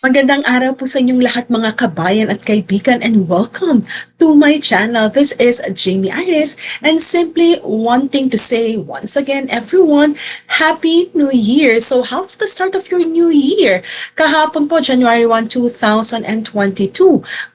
Magandang araw po sa inyong lahat mga kabayan at kaibigan and welcome to my channel. This is Jamey Iris and simply wanting to say once again everyone, Happy New Year! So how's the start of your new year? Kahapon po January 1, 2022.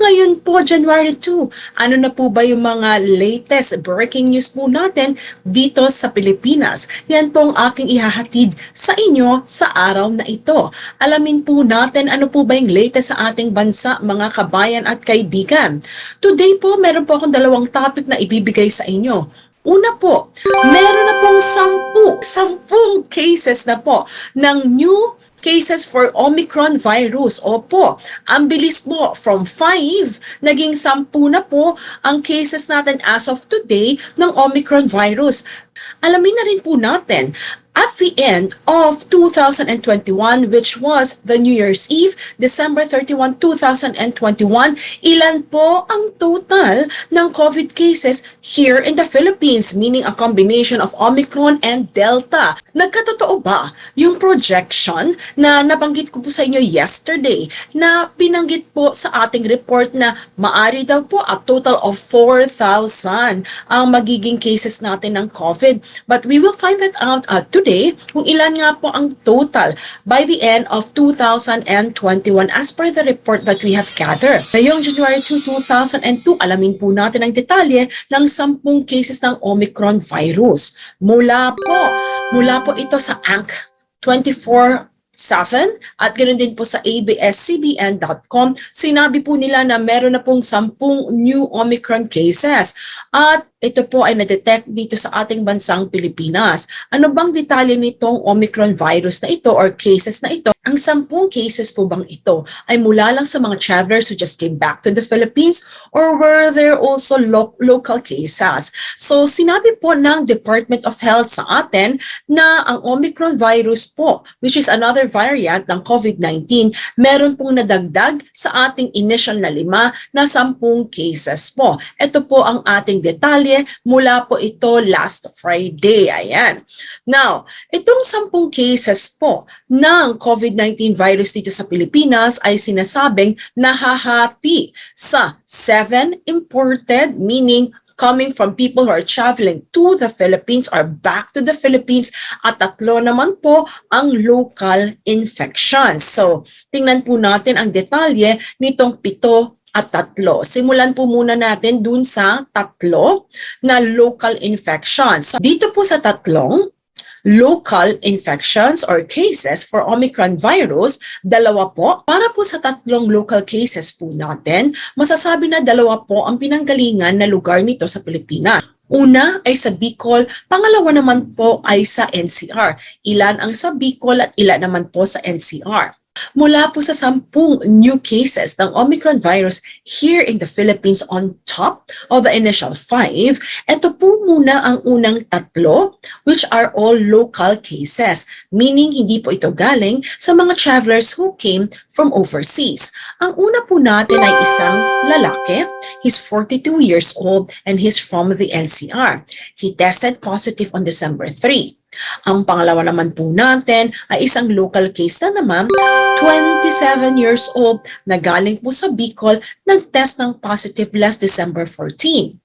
Ngayon po January 2. Ano na po ba yung mga latest breaking news po natin dito sa Pilipinas? Yan po ang aking ihahatid sa inyo sa araw na ito. Alamin po natin ano po ba yung latest sa ating bansa, mga kabayan at kaibigan. Today po, meron po akong dalawang topic na ibibigay sa inyo. Una po, meron na pong 10 cases na po ng new cases for Omicron virus. Opo, ang bilis po, from 5, naging 10 na po ang cases natin as of today ng Omicron virus. Alamin na rin po natin, at the end of 2021, which was the New Year's Eve, December 31, 2021, ilan po ang total ng COVID cases here in the Philippines, meaning a combination of Omicron and Delta. Nagkatotoo ba yung projection na nabanggit ko po sa inyo yesterday na pinanggit po sa ating report na maari daw po a total of 4,000 ang magiging cases natin ng COVID. But we will find that out today kung ilan nga po ang total by the end of 2021 as per the report that we have gathered. Ngayong January 2, 2002, alamin po natin ang detalye ng 10 cases ng Omicron virus. Mula po ito sa ANC 24/7 at ganoon din po sa abscbn.com, sinabi po nila na meron na pong 10 new Omicron cases at ito po ay na-detect dito sa ating bansang Pilipinas. Ano bang detalye nitong Omicron virus na ito or cases na ito? Ang 10 cases po bang ito ay mula lang sa mga travelers who just came back to the Philippines or were there also local cases? So sinabi po ng Department of Health sa atin na ang Omicron virus po, which is another variant ng COVID-19, meron pong nadagdag sa ating initial na 5 na 10 cases po. Ito po ang ating detalye mula po ito last Friday. Ayan. Now, itong 10 cases po ng COVID-19 virus dito sa Pilipinas ay sinasabing nahahati sa 7 imported, meaning coming from people who are traveling to the Philippines or back to the Philippines, at 3 naman po ang local infections. So, tingnan po natin ang detalye nitong 7 at 3. Simulan po muna natin dun sa 3 na local infections. Dito po sa 3 local infections or cases for Omicron virus, 2 po. Para po sa 3 local cases po natin, masasabi na 2 po ang pinanggalingan na lugar nito sa Pilipinas. Una ay sa Bicol, pangalawa naman po ay sa NCR. Ilan ang sa Bicol at ilan naman po sa NCR. Mula po sa 10 new cases ng Omicron virus here in the Philippines on top of the initial 5, ito po muna ang unang 3, which are all local cases, meaning hindi po ito galing sa mga travelers who came from overseas. Ang una po natin ay isang lalaki, he's 42 years old and he's from the NCR. He tested positive on December 3. Ang pangalawa naman po natin ay isang local case na naman, 27 years old, na galing po sa Bicol, nag-test ng positive last December 14.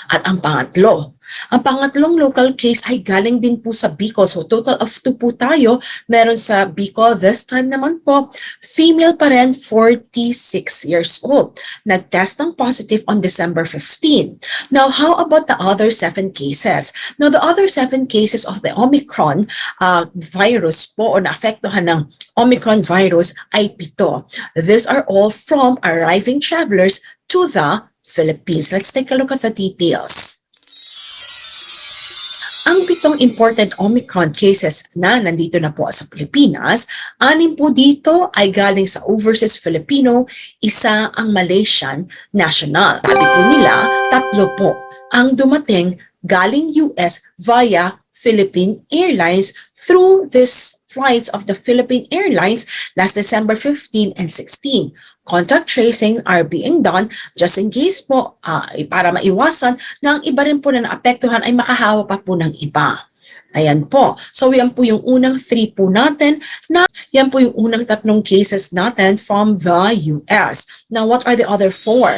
At ang pangatlong local case ay galing din po sa Bicol. So total of 2 po tayo. Meron sa Bicol, this time naman po, female pa rin, 46 years old. Nag-test ng positive on December 15. Now, how about the other 7 cases? Now, the other 7 cases of the Omicron virus po o naapektuhan ng Omicron virus ay 7. These are all from arriving travelers to the Philippines. Let's take a look at the details. Ang 7 important Omicron cases na nandito na po sa Pilipinas, 6 po dito ay galing sa overseas Filipino, 1 ang Malaysian national. Sabi po nila, 3 po ang dumating galing US via Philippine Airlines through these flights of the Philippine Airlines last December 15 and 16. Contact tracing are being done just in case po para maiwasan na ang iba rin po na naapektuhan ay makahawa pa po ng iba. Ayan po. So yan po yung unang 3 po natin. Yan po yung unang 3 cases natin from the US. Now, what are the other 4?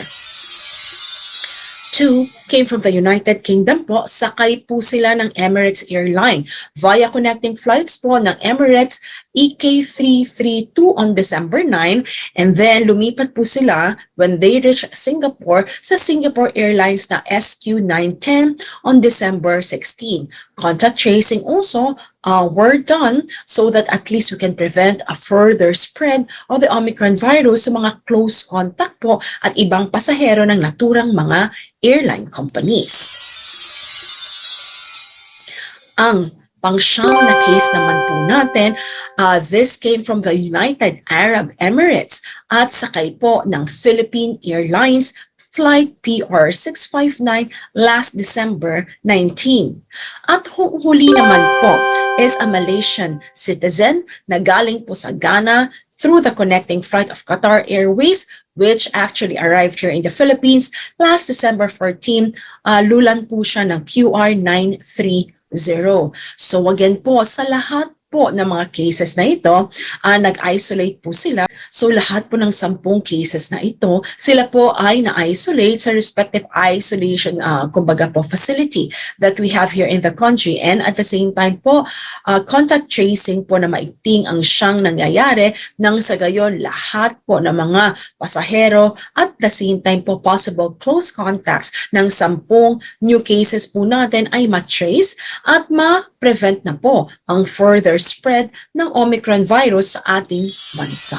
2 came from the United Kingdom po. Sakay po sila ng Emirates Airline. Via connecting flights po ng Emirates EK332 on December 9. And then lumipat po sila when they reach Singapore sa Singapore Airlines na SQ910 on December 16. Contact tracing also were done so that at least we can prevent a further spread of the Omicron virus sa mga close contact po at ibang pasahero ng naturang mga airline companies. Ang pang-siyam na case naman po natin, this came from the United Arab Emirates at sakay po ng Philippine Airlines Flight PR659 last December 19. At huli naman po is a Malaysian citizen na galing po sa Ghana through the connecting flight of Qatar Airways, which actually arrived here in the Philippines last December 14. Lulan po siya ng QR930. So again po, sa lahat po ng mga cases na ito, nag-isolate po sila. So lahat po ng 10 cases na ito, sila po ay na-isolate sa respective isolation kumbaga po facility that we have here in the country. And at the same time po, contact tracing po na maigting ang siyang nangyayari nang sa gayon lahat po ng mga pasahero at the same time po possible close contacts ng 10 new cases po natin ay ma-trace at ma-prevent na po ang further spread ng Omicron virus sa ating bansa.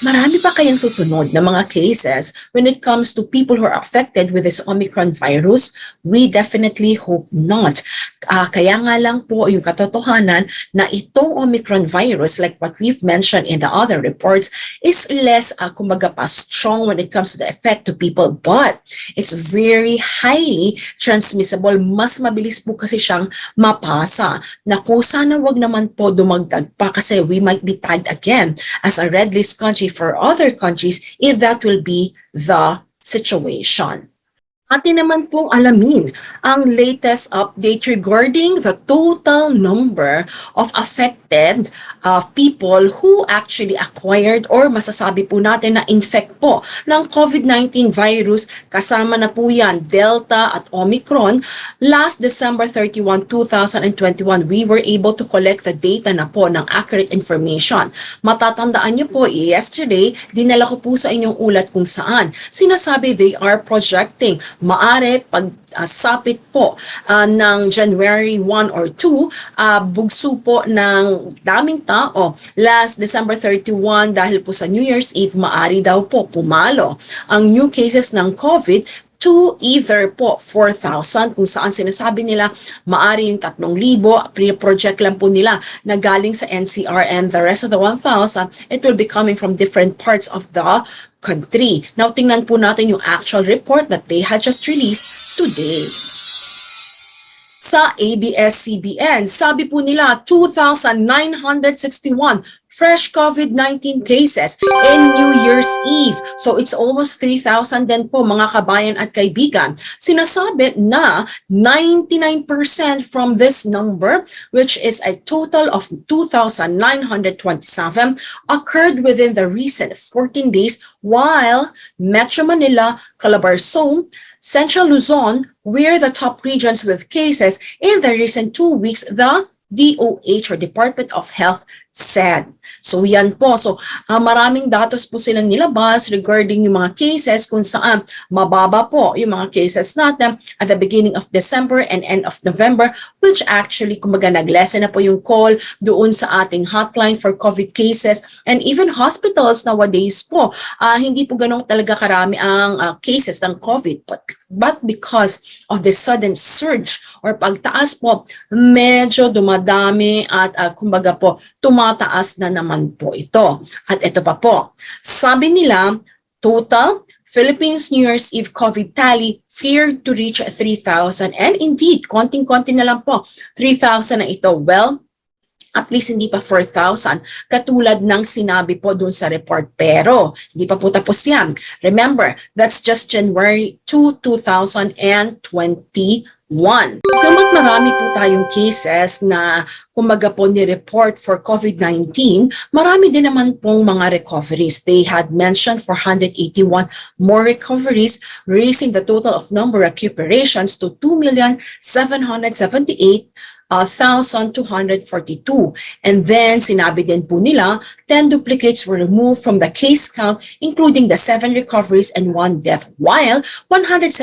Marami pa kayang susunod na mga cases when it comes to people who are affected with this Omicron virus? We definitely hope not. Kaya nga lang po yung katotohanan na itong Omicron virus, like what we've mentioned in the other reports, is less kumbaga pa strong when it comes to the effect to people, but it's very highly transmissible. Mas mabilis po kasi siyang mapasa. Naku, sana wag naman po dumagdag pa kasi we might be tagged again as a red list country for other countries if that will be the situation. Atin naman pong alamin ang latest update regarding the total number of affected people who actually acquired or masasabi po natin na infect po ng COVID-19 virus. Kasama na po yan Delta at Omicron. Last December 31, 2021, we were able to collect the data na po ng accurate information. Matatandaan niyo po, yesterday, dinala ko po sa inyong ulat kung saan sinasabi they are projecting maari pag sapit po ng January 1 or 2, bugso po ng daming tao. Last December 31, dahil po sa New Year's Eve, maari daw po pumalo ang new cases ng COVID to either po 4,000 kung saan sinasabi nila maari yung 3,000, pre-project lang po nila na galing sa NCR, and the rest of the 1,000, it will be coming from different parts of the country. Now, tingnan po natin yung actual report that they had just released today. Sa ABS-CBN, sabi po nila 2,961 fresh COVID-19 cases in New Year's Eve. So it's almost 3,000 din po mga kabayan at kaibigan. Sinasabi na 99% from this number, which is a total of 2,927, occurred within the recent 14 days, while Metro Manila, Calabarzon, Central Luzon were the top regions with cases in the recent 2 weeks, the DOH or Department of Health said. So yan po. So maraming datos po silang nilabas regarding yung mga cases kung saan mababa po yung mga cases natin at the beginning of December and end of November, which actually kumbaga nag-lessen na po yung call doon sa ating hotline for COVID cases, and even hospitals nowadays po. Hindi po ganun talaga karami ang cases ng COVID, but because of the sudden surge or pagtaas po, medyo dumadami at kumbaga po tumataas na naman po ito. At ito pa po, sabi nila, total Philippines New Year's Eve COVID tally feared to reach 3,000, and indeed, konting-konti na lang po, 3,000 na ito. Well, at least hindi pa 4,000 katulad ng sinabi po dun sa report, pero hindi pa po tapos yan. Remember, that's just January 2, 2021. One, naman marami po tayong cases na kumaga po ni-report for COVID-19, marami din naman pong mga recoveries. They had mentioned 481 more recoveries, raising the total of number of recuperations to 2,778,242. And then sinabi din po nila, 10 duplicates were removed from the case count, including the 7 recoveries and 1 death, while 117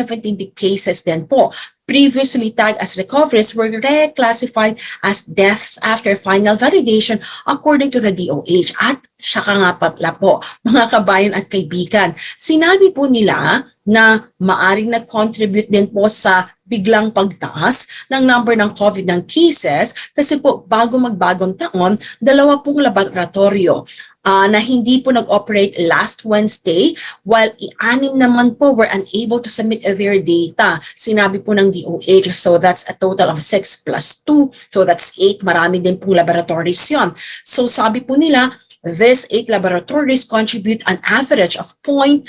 cases din po previously tagged as recoveries were reclassified as deaths after final validation according to the DOH. At saka nga pala po, mga kabayan at kaibigan, sinabi po nila na maaring nag-contribute din po sa biglang pagtaas ng number ng COVID-19 cases kasi po bago magbagong taon, 2 pong laboratorio na hindi po nag-operate last Wednesday, while 6 naman po were unable to submit their data. Sinabi po ng DOH, so that's a total of 6 plus 2, so that's 8. Marami din pong laboratories yun. So sabi po nila, these 8 laboratories contribute an average of 0.4%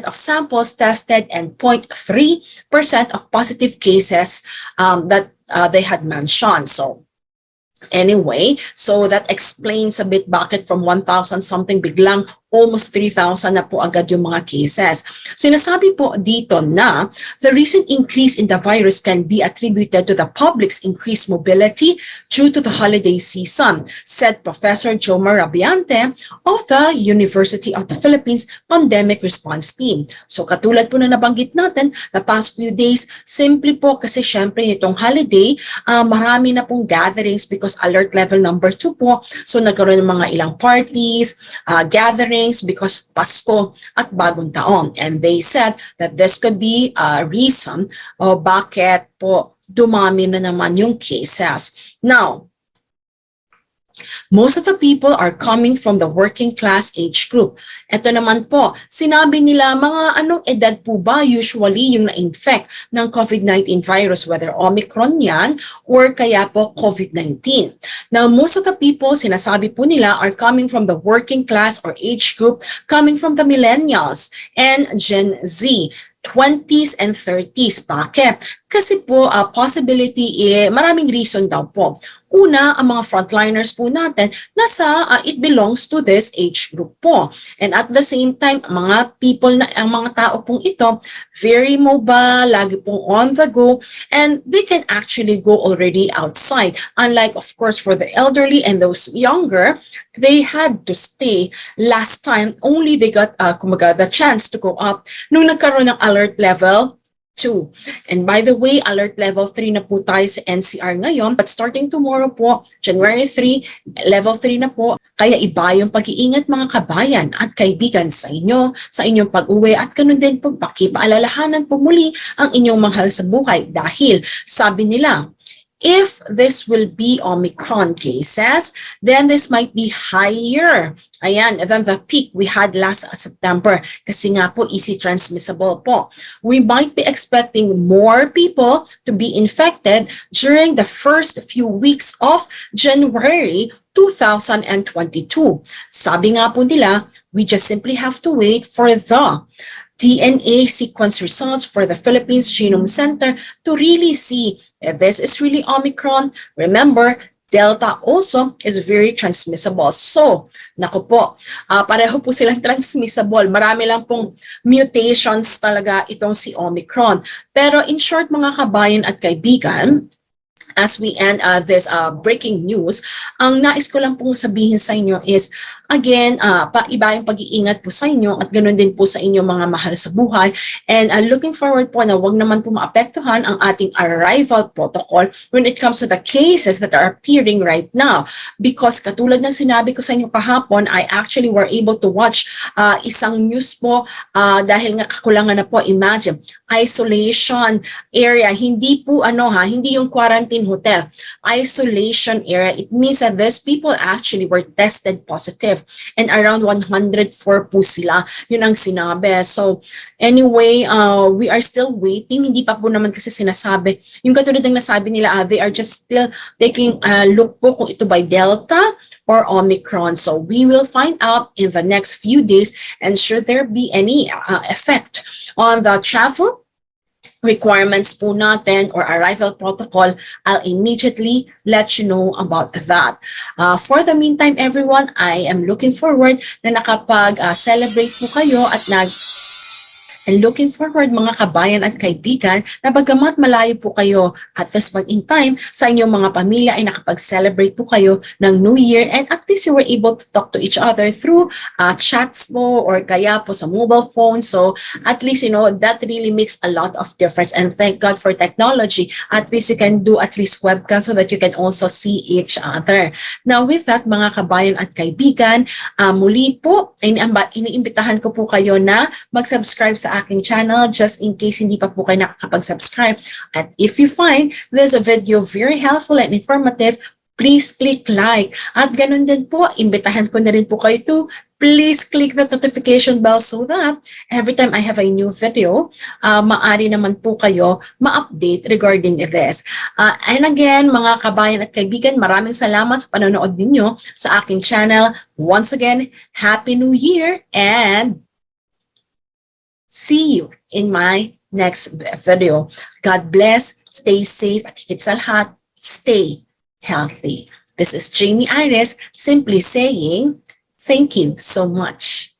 of samples tested and 0.3% of positive cases that they had mentioned. So anyway, so that explains a bit bakit from 1,000 something biglang almost 3,000 na po agad yung mga cases. Sinasabi po dito na the recent increase in the virus can be attributed to the public's increased mobility due to the holiday season, said Professor Jamey Iris of the University of the Philippines Pandemic Response Team. So katulad po na nabanggit natin, the past few days, simply po kasi syempre nitong holiday, marami na pong gatherings because alert level number 2 po. So nagkaroon ng mga ilang parties, gatherings, because Pasko at Bagong Taon. And they said that this could be a reason bakit po dumami na naman yung cases. Now, most of the people are coming from the working class age group. Ito naman po, sinabi nila mga anong edad po ba usually yung na-infect ng COVID-19 virus, whether Omicron yan or kaya po COVID-19. Now, most of the people, sinasabi po nila, are coming from the working class or age group, coming from the millennials and Gen Z. 20s and 30s. Bakit? Kasi po, possibility, maraming reason daw po. Una, ang mga frontliners po natin, it belongs to this age group po. And at the same time, mga people na, ang mga tao pong ito, very mobile, lagi pong on the go, and they can actually go already outside. Unlike, of course, for the elderly and those younger, they had to stay. Last time, only they got the chance to go up nung nagkaroon ng alert level 2. And by the way, alert level 3 na po tayo sa NCR ngayon. But starting tomorrow po, January 3, level 3 na po. Kaya iba yung pag-iingat mga kabayan at kaibigan sa inyo, sa inyong pag-uwi at ganun din po pakipaalalahanan po muli ang inyong mahal sa buhay. Dahil sabi nila, if this will be Omicron cases, then this might be higher than the peak we had last September. Kasi nga po, easy transmissible po. We might be expecting more people to be infected during the first few weeks of January 2022. Sabi nga po nila, we just simply have to wait for the DNA sequence results for the Philippines Genome Center to really see if this is really Omicron. Remember, Delta also is very transmissible. So, naku po, pareho po silang transmissible. Marami lang pong mutations talaga itong si Omicron. Pero in short mga kabayan at kaibigan, as we end this breaking news, ang nais ko lang pong sabihin sa inyo is, again, iba yung pag-iingat po sa inyo at ganoon din po sa inyong mga mahal sa buhay. And looking forward po na wag naman po maapektuhan ang ating arrival protocol when it comes to the cases that are appearing right now. Because katulad ng sinabi ko sa inyo kahapon, I actually were able to watch isang news po dahil nga kakulangan na po, imagine, isolation area, hindi po hindi yung quarantine hotel, isolation area. It means that these people actually were tested positive. And around 104 po sila. Yun ang sinabi. So, anyway, we are still waiting. Hindi pa po naman kasi sinasabi. Yung katulad ng nasabi nila, they are just still taking a look po kung ito by Delta or Omicron. So, we will find out in the next few days and should there be any effect on the travel requirements po natin or arrival protocol, I'll immediately let you know about that. For the meantime, everyone, I am looking forward na nakapag-celebrate po kayo at and looking forward mga kabayan at kaibigan na bagamat malayo po kayo at this point in time sa inyong mga pamilya ay nakapag-celebrate po kayo ng New Year and at least you were able to talk to each other through chats po or kaya po sa mobile phone. So at least, that really makes a lot of difference and thank God for technology. At least you can do at least webcam so that you can also see each other. Now with that mga kabayan at kaibigan, muli po, iniimbitahan ko po kayo na mag-subscribe sa aking channel just in case hindi pa po kayo nakakapag-subscribe. At if you find this video very helpful and informative, please click like. At ganun din po, imbitahan ko na rin po kayo to please click the notification bell so that every time I have a new video, maaari naman po kayo ma-update regarding this. And again, mga kabayan at kaibigan, maraming salamat sa panonood ninyo sa aking channel. Once again, Happy New Year and see you in my next video. God bless, stay safe, at higit sa lahat, stay healthy. This is Jamey Iris simply saying thank you so much.